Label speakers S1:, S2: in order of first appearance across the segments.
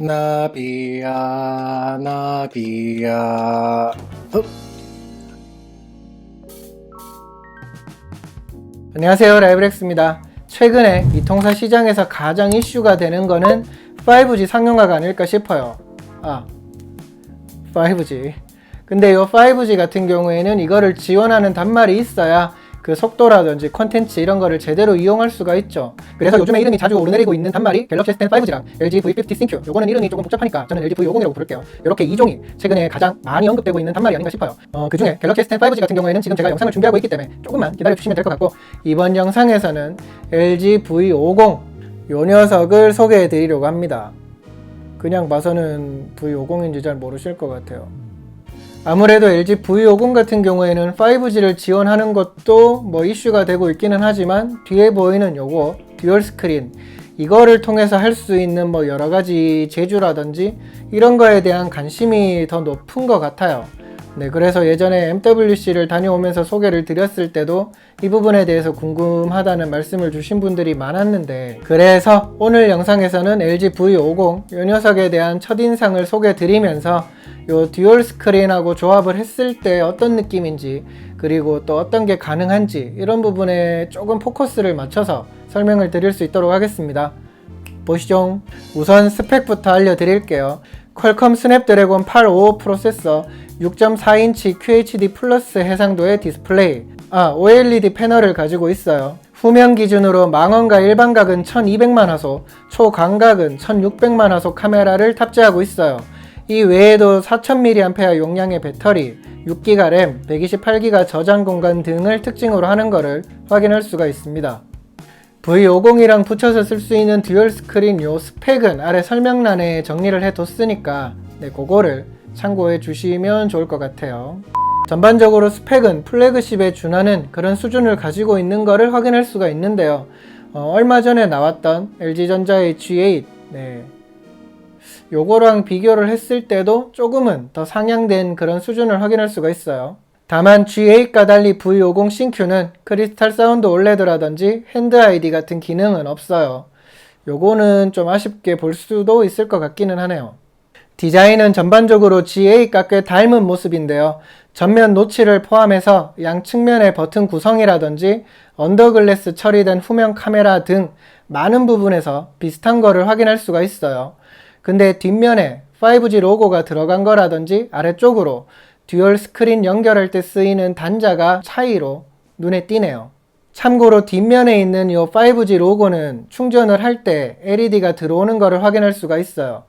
S1: 나비야 나비야 안녕하세요, 라이브렉스입니다. 최근에 이통사 시장에서 가장 이슈가 되는 거는 5G 상용화가 아닐까 싶어요. 5G. 근데 이 5G 같은 경우에는 이거를 지원하는 단말이 있어야 그 속도라든지 콘텐츠 이런 거를 제대로 이용할 수가 있죠. 그래서 요즘에 이름이 자주 오르내리고 있는 단말이 갤럭시 S10 5G랑 LG V50 sync. 요거는 이름이 조금 복잡하니까 저는 LG V50이라고 부를게요. 이렇게 2종이 최근에 가장 많이 언급되고 있는 단말이 아닌가 싶어요. 그 중에 갤럭시 S10 5G 같은 경우에는 지금 제가 영상을 준비하고 있기 때문에 조금만 기다려주시면 될 것 같고, 이번 영상에서는 LG V50 요 녀석을 소개해 드리려고 합니다. 그냥 봐서는 V50인지 잘 모르실 것 같아요. 아무래도 LG V50 같은 경우에는 5G를 지원하는 것도 뭐 이슈가 되고 있기는 하지만, 뒤에 보이는 요거 듀얼 스크린, 이거를 통해서 할 수 있는 뭐 여러가지 제주라든지 이런 거에 대한 관심이 더 높은 것 같아요. 네, 그래서 예전에 MWC를 다녀오면서 소개를 드렸을 때도 이 부분에 대해서 궁금하다는 말씀을 주신 분들이 많았는데, 그래서 오늘 영상에서는 LG V50 이 녀석에 대한 첫인상을 소개 드리면서 요 듀얼 스크린하고 조합을 했을 때 어떤 느낌인지, 그리고 또 어떤 게 가능한지 이런 부분에 조금 포커스를 맞춰서 설명을 드릴 수 있도록 하겠습니다. 보시죠. 우선 스펙부터 알려드릴게요. 퀄컴 스냅드래곤 855 프로세서, 6.4인치 QHD 플러스 해상도의 디스플레이, OLED 패널을 가지고 있어요. 후면 기준으로 망원과 일반각은 1200만 화소, 초광각은 1600만 화소 카메라를 탑재하고 있어요. 이 외에도 4000mAh 용량의 배터리, 6GB 램, 128GB 저장 공간 등을 특징으로 하는 것을 확인할 수가 있습니다. V50이랑 붙여서 쓸 수 있는 듀얼 스크린 요 스펙은 아래 설명란에 정리를 해뒀으니까 그거를 참고해 주시면 좋을 것 같아요. 전반적으로 스펙은 플래그십에 준하는 그런 수준을 가지고 있는 것을 확인할 수가 있는데요. 얼마 전에 나왔던 LG전자의 G8, 요거랑 비교를 했을 때도 조금은 더 상향된 그런 수준을 확인할 수가 있어요. 다만 G8과 달리 V50 신큐는 크리스탈 사운드 올레드라든지 핸드 아이디 같은 기능은 없어요. 요거는 좀 아쉽게 볼 수도 있을 것 같기는 하네요. 디자인은 전반적으로 G8과 꽤 닮은 모습인데요. 전면 노치를 포함해서 양측면의 버튼 구성이라든지 언더글래스 처리된 후면 카메라 등 많은 부분에서 비슷한 거를 확인할 수가 있어요. 근데 뒷면에 5G 로고가 들어간 거라든지 아래쪽으로 듀얼 스크린 연결할 때 쓰이는 단자가 차이로 눈에 띄네요. 참고로 뒷면에 있는 이 5G 로고는 충전을 할 때 LED가 들어오는 거를 확인할 수가 있어요.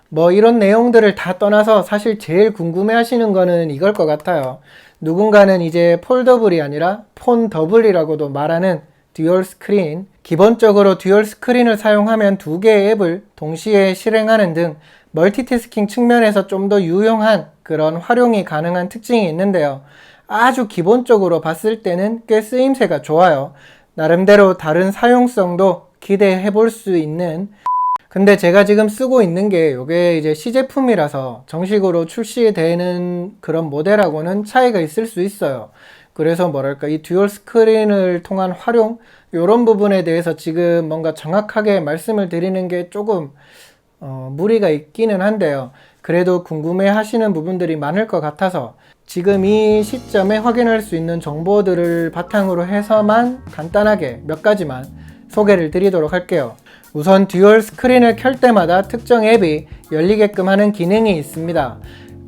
S1: 뭐 이런 내용들을 다 떠나서 사실 제일 궁금해 하시는 거는 이걸 것 같아요. 누군가는 이제 폴더블이 아니라 폰더블이라고도 말하는 듀얼 스크린, 기본적으로 듀얼 스크린을 사용하면 두 개의 앱을 동시에 실행하는 등 멀티태스킹 측면에서 좀 더 유용한 그런 활용이 가능한 특징이 있는데요. 아주 기본적으로 봤을 때는 꽤 쓰임새가 좋아요. 나름대로 다른 사용성도 기대해 볼 수 있는, 근데 제가 지금 쓰고 있는 게 요게 이제 시제품이라서 정식으로 출시되는 그런 모델하고는 차이가 있을 수 있어요. 그래서 뭐랄까, 이 듀얼 스크린을 통한 활용, 요런 부분에 대해서 지금 뭔가 정확하게 말씀을 드리는 게 조금 무리가 있기는 한데요. 그래도 궁금해 하시는 부분들이 많을 것 같아서 지금 이 시점에 확인할 수 있는 정보들을 바탕으로 해서만 간단하게 몇 가지만 소개를 드리도록 할게요. 우선 듀얼 스크린을 켤 때마다 특정 앱이 열리게끔 하는 기능이 있습니다.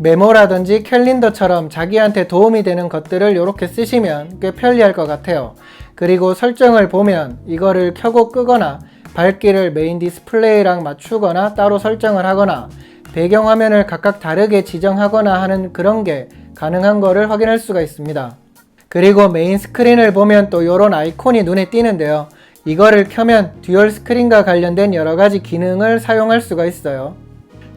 S1: 메모라든지 캘린더처럼 자기한테 도움이 되는 것들을 이렇게 쓰시면 꽤 편리할 것 같아요. 그리고 설정을 보면 이거를 켜고 끄거나 밝기를 메인 디스플레이랑 맞추거나 따로 설정을 하거나 배경화면을 각각 다르게 지정하거나 하는 그런 게 가능한 거를 확인할 수가 있습니다. 그리고 메인 스크린을 보면 또 이런 아이콘이 눈에 띄는데요. 이거를 켜면 듀얼 스크린과 관련된 여러가지 기능을 사용할 수가 있어요.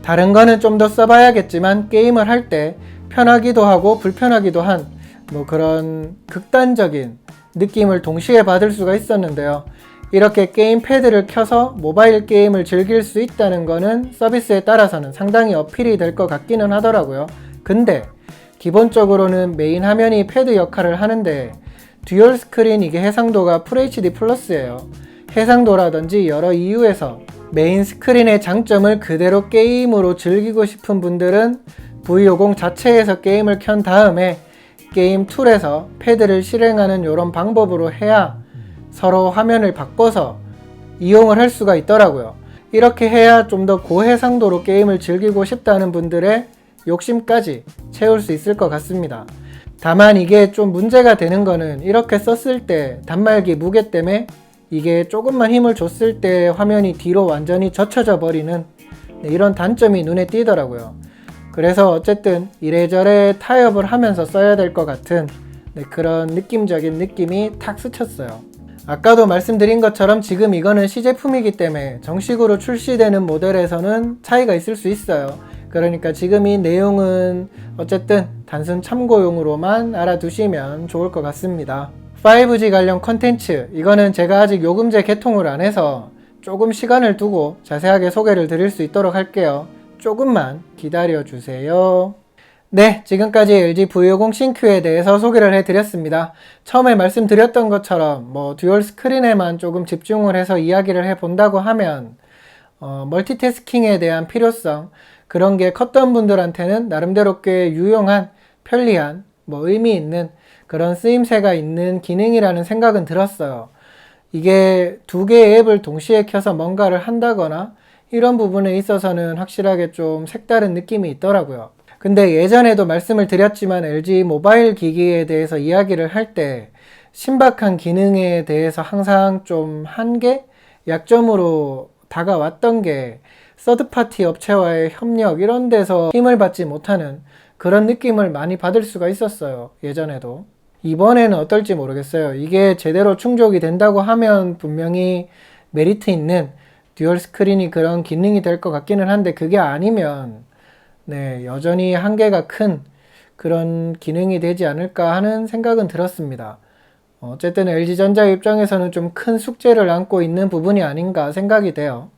S1: 다른 거는 좀 더 써봐야겠지만 게임을 할 때 편하기도 하고 불편하기도 한 뭐 그런 극단적인 느낌을 동시에 받을 수가 있었는데요. 이렇게 게임 패드를 켜서 모바일 게임을 즐길 수 있다는 거는 서비스에 따라서는 상당히 어필이 될 것 같기는 하더라고요. 근데 기본적으로는 메인 화면이 패드 역할을 하는데 듀얼 스크린 이게 해상도가 FHD 플러스예요. 해상도라든지 여러 이유에서 메인 스크린의 장점을 그대로 게임으로 즐기고 싶은 분들은 V50 자체에서 게임을 켠 다음에 게임 툴에서 패드를 실행하는 이런 방법으로 해야 서로 화면을 바꿔서 이용을 할 수가 있더라고요. 이렇게 해야 좀 더 고해상도로 게임을 즐기고 싶다는 분들의 욕심까지 채울 수 있을 것 같습니다. 다만 이게 좀 문제가 되는 거는 이렇게 썼을 때 단말기 무게 때문에 이게 조금만 힘을 줬을 때 화면이 뒤로 완전히 젖혀져 버리는 이런 단점이 눈에 띄더라고요. 그래서 어쨌든 이래저래 타협을 하면서 써야 될 것 같은 그런 느낌적인 느낌이 탁 스쳤어요. 아까도 말씀드린 것처럼 지금 이거는 시제품이기 때문에 정식으로 출시되는 모델에서는 차이가 있을 수 있어요. 그러니까 지금 이 내용은 어쨌든 단순 참고용으로만 알아두시면 좋을 것 같습니다. 5G 관련 컨텐츠, 이거는 제가 아직 요금제 개통을 안 해서 조금 시간을 두고 자세하게 소개를 드릴 수 있도록 할게요. 조금만 기다려 주세요. 네, 지금까지 LG V50 신큐에 대해서 소개를 해드렸습니다. 처음에 말씀드렸던 것처럼 듀얼 스크린에만 조금 집중을 해서 이야기를 해본다고 하면 멀티태스킹에 대한 필요성, 그런 게 컸던 분들한테는 나름대로 꽤 유용한, 편리한, 의미 있는 그런 쓰임새가 있는 기능이라는 생각은 들었어요. 이게 두 개의 앱을 동시에 켜서 뭔가를 한다거나 이런 부분에 있어서는 확실하게 좀 색다른 느낌이 있더라고요. 근데 예전에도 말씀을 드렸지만 LG 모바일 기기에 대해서 이야기를 할 때 신박한 기능에 대해서 항상 좀 한계? 약점으로 다가왔던 게 서드파티 업체와의 협력 이런 데서 힘을 받지 못하는 그런 느낌을 많이 받을 수가 있었어요. 예전에도. 이번에는 어떨지 모르겠어요. 이게 제대로 충족이 된다고 하면 분명히 메리트 있는 듀얼 스크린이 그런 기능이 될 것 같기는 한데 그게 아니면 여전히 한계가 큰 그런 기능이 되지 않을까 하는 생각은 들었습니다. 어쨌든 LG전자 입장에서는 좀 큰 숙제를 안고 있는 부분이 아닌가 생각이 돼요.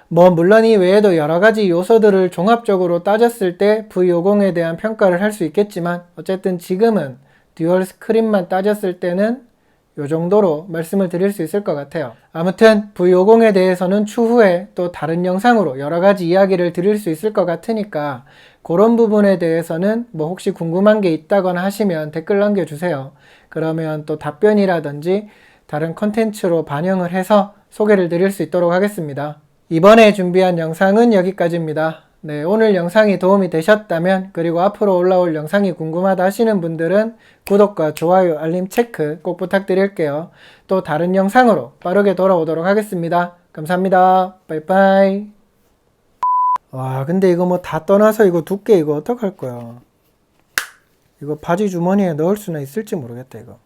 S1: 물론 이 외에도 여러 가지 요소들을 종합적으로 따졌을 때 V50에 대한 평가를 할 수 있겠지만 어쨌든 지금은 듀얼 스크린만 따졌을 때는 요 정도로 말씀을 드릴 수 있을 것 같아요. 아무튼 V50에 대해서는 추후에 또 다른 영상으로 여러 가지 이야기를 드릴 수 있을 것 같으니까 그런 부분에 대해서는 혹시 궁금한 게 있다거나 하시면 댓글 남겨주세요. 그러면 또 답변이라든지 다른 컨텐츠로 반영을 해서 소개를 드릴 수 있도록 하겠습니다. 이번에 준비한 영상은 여기까지입니다. 오늘 영상이 도움이 되셨다면 그리고 앞으로 올라올 영상이 궁금하다 하시는 분들은 구독과 좋아요, 알림 체크 꼭 부탁드릴게요. 또 다른 영상으로 빠르게 돌아오도록 하겠습니다. 감사합니다. 빠이빠이. 와, 근데 이거 다 떠나서 이거 두께 이거 어떡할 거야. 이거 바지 주머니에 넣을 수는 있을지 모르겠다 이거.